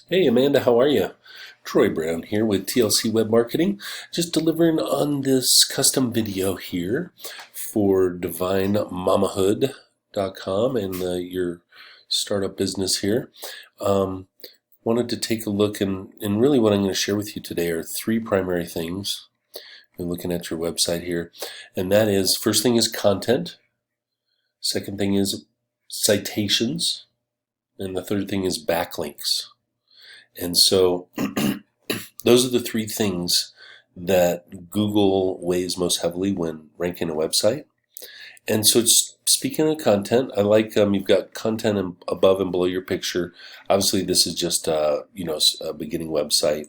Hey Amanda, how are you? Troy Brown here with TLC Web Marketing, just delivering on this custom video here for Devine Mamahood.com and your startup business here. Wanted to take a look, and really what I'm going to share with you today are three primary things. You're looking at your website here, and that is, first thing is content, second thing is citations, and the third thing is backlinks. And so those are the three things that Google weighs most heavily when ranking a website. And so speaking of content, I like you've got content above and below your picture. Obviously, this is just a beginning website.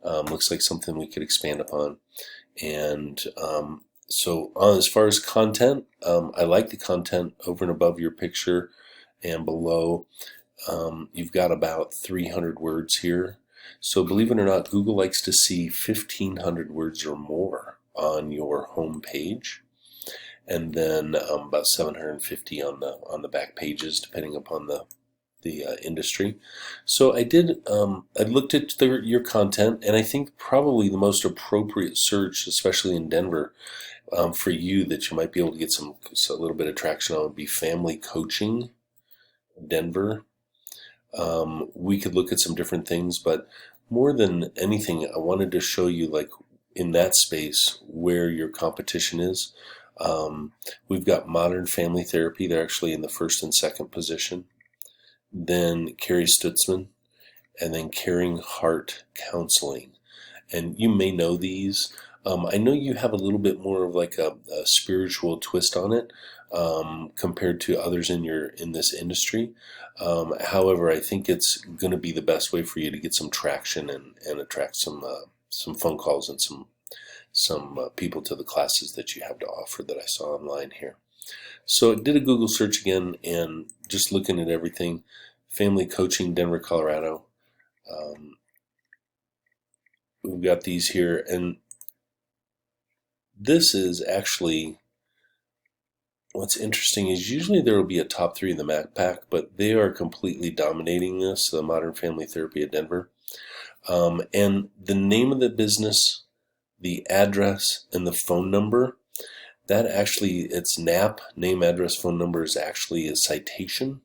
Looks like something we could expand upon. And so as far as content, I like the content over and above your picture and below. You've got about 300 words here. So believe it or not, Google likes to see 1,500 words or more on your home page, and then about 750 on the back pages, depending upon the industry. So I looked at your content, and I think probably the most appropriate search, especially in Denver, for you that you might be able to get a little bit of traction on would be family coaching, Denver. We could look at some different things, but more than anything, I wanted to show you, like, in that space where your competition is. We've got Modern Family Therapy. They're actually in the first and second position. Then Carrie Stutzman, and then Caring Heart Counseling. And you may know these. I know you have a little bit more of like a spiritual twist on it compared to others in this industry. However, I think it's going to be the best way for you to get some traction and attract some phone calls and some people to the classes that you have to offer that I saw online here. So I did a Google search again, and just looking at everything, family coaching, Denver, Colorado. We've got these here, and this is actually, what's interesting is usually there will be a top three in the Mac Pack, but they are completely dominating this, the Modern Family Therapy at Denver. And the name of the business, the address, and the phone number, that actually, it's NAP, name, address, phone number, is actually a citation.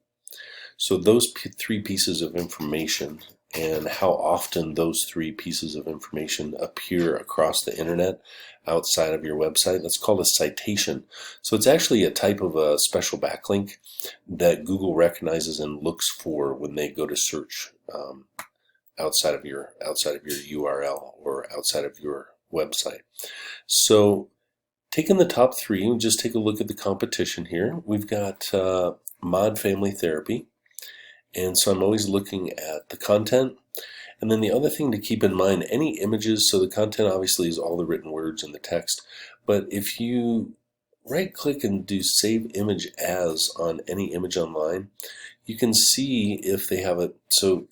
So those three pieces of information, and how often those three pieces of information appear across the internet outside of your website, that's called a citation. So it's actually a type of a special backlink that Google recognizes and looks for when they go to search outside of your URL or outside of your website. So taking the top three, we'll just take a look at the competition here. We've got Mod Family Therapy. And so I'm always looking at the content. And then the other thing to keep in mind, any images, so the content obviously is all the written words and the text, but if you right click and do save image as on any image online, you can see if they have it. So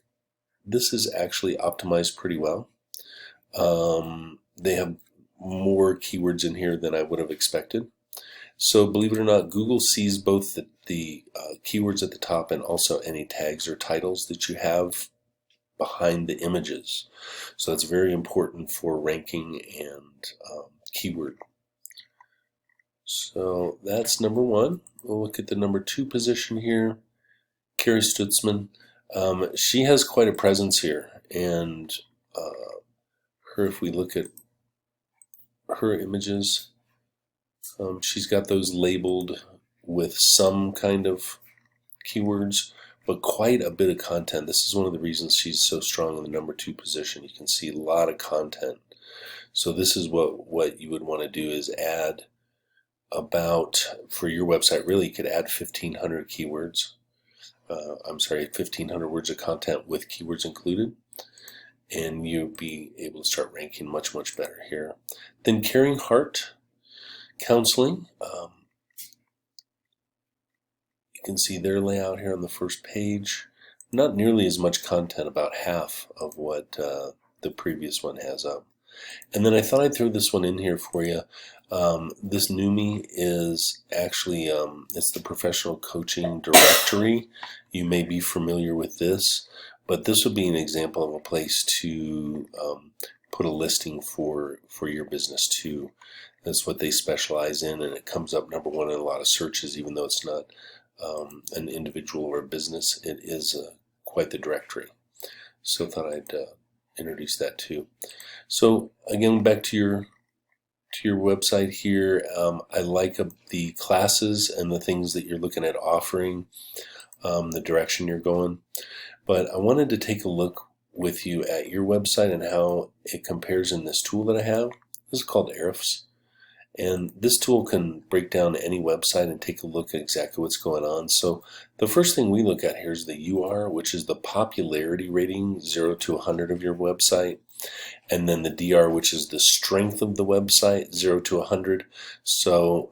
this is actually optimized pretty well. They have more keywords in here than I would have expected. So believe it or not, Google sees both the keywords at the top and also any tags or titles that you have behind the images. So that's very important for ranking and keyword. So that's number one. We'll look at the number two position here. Carrie Stutzman. She has quite a presence here, and if we look at her images, she's got those labeled with some kind of keywords, but quite a bit of content. This is one of the reasons she's so strong in the number two position. You can see a lot of content. So this is what you would want to do, is add for your website, really you could add 1,500 keywords. 1,500 words of content with keywords included, and you'll be able to start ranking much, much better here. Then Caring Heart Counseling. You can see their layout here on the first page. Not nearly as much content, about half of what the previous one has up. And then I thought I'd throw this one in here for you. This NUMI is actually, it's the Professional Coaching Directory. You may be familiar with this, But this would be an example of a place to put a listing for your business too. That's what they specialize in, and it comes up number one in a lot of searches, even though it's not an individual or a business. It is quite the directory. So I thought I'd introduce that too. So again, back to your website here. I like the classes and the things that you're looking at offering, the direction you're going. But I wanted to take a look with you at your website and how it compares in this tool that I have. This is called Ahrefs. And this tool can break down any website and take a look at exactly what's going on. So the first thing we look at here is the UR, which is the popularity rating, 0 to 100 of your website. And then the DR, which is the strength of the website, 0 to 100. So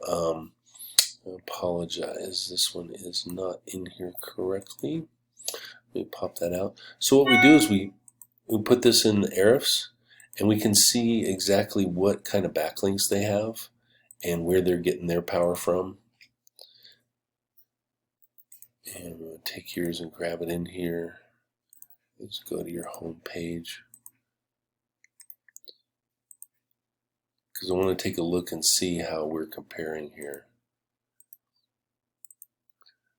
I apologize, this one is not in here correctly. Let me pop that out. So what we do is we put this in Ahrefs, and we can see exactly what kind of backlinks they have and where they're getting their power from. And we'll take yours and grab it in here. Let's go to your home page, because I want to take a look and see how we're comparing here.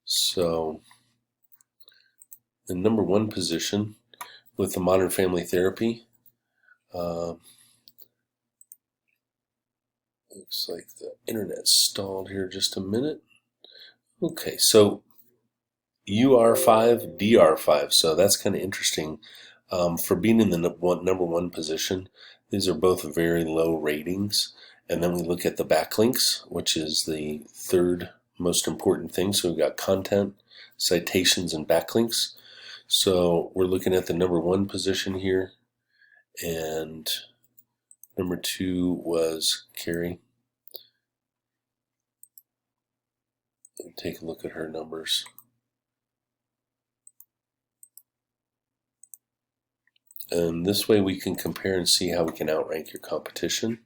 So the number one position with the Modern Family Therapy, looks like the internet stalled here just a minute. Okay, so UR5, DR5, so that's kind of interesting. For being in the number one position, these are both very low ratings. And then we look at the backlinks, which is the third most important thing. So we've got content, citations, and backlinks. So we're looking at the number one position here, and number two was Carrie. Take a look at her numbers. And this way we can compare and see how we can outrank your competition.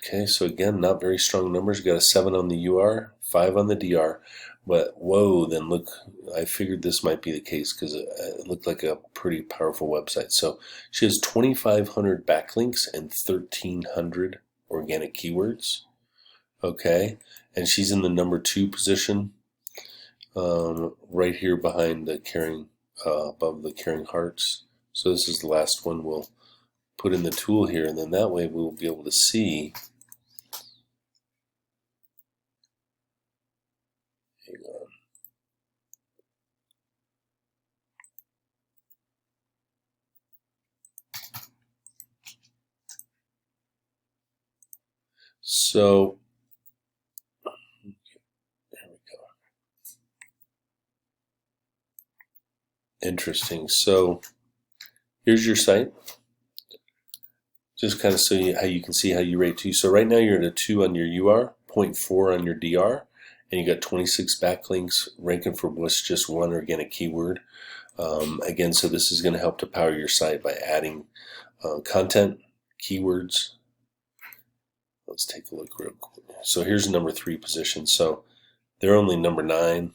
Okay, so again, not very strong numbers. We got a 7 on the UR, 5 on the DR. But whoa, then look, I figured this might be the case because it looked like a pretty powerful website. So she has 2,500 backlinks and 1,300 organic keywords. Okay, and she's in the number two position, right here behind the caring, above the caring hearts. So this is the last one we'll put in the tool here, and then that way we'll be able to see. Hang on. So there we go. Interesting. So here's your site. Just kind of so how you can see how you rate too. So right now you're at a 2 on your UR, 0.4 on your DR, and you got 26 backlinks, ranking for what's just one organic keyword. Again, so this is going to help to power your site by adding content, keywords. Let's take a look real quick. So here's number 3 position. So they're only number 9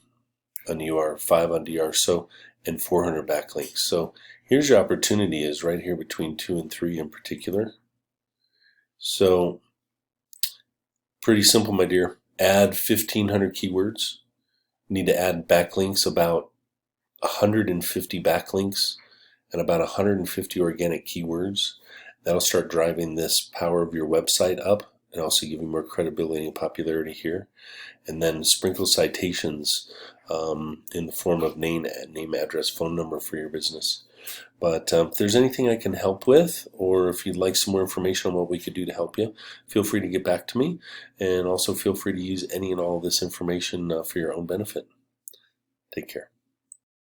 on UR, 5 on DR, so, and 400 backlinks. So here's your opportunity, is right here between 2 and 3 in particular. So pretty simple, my dear. Add 1,500 keywords. You need to add backlinks, about 150 backlinks and about 150 organic keywords. That'll start driving this power of your website up and also give you more credibility and popularity here. And then sprinkle citations in the form of name, address, phone number for your business. But if there's anything I can help with, or if you'd like some more information on what we could do to help you, feel free to get back to me. And also feel free to use any and all of this information for your own benefit. Take care.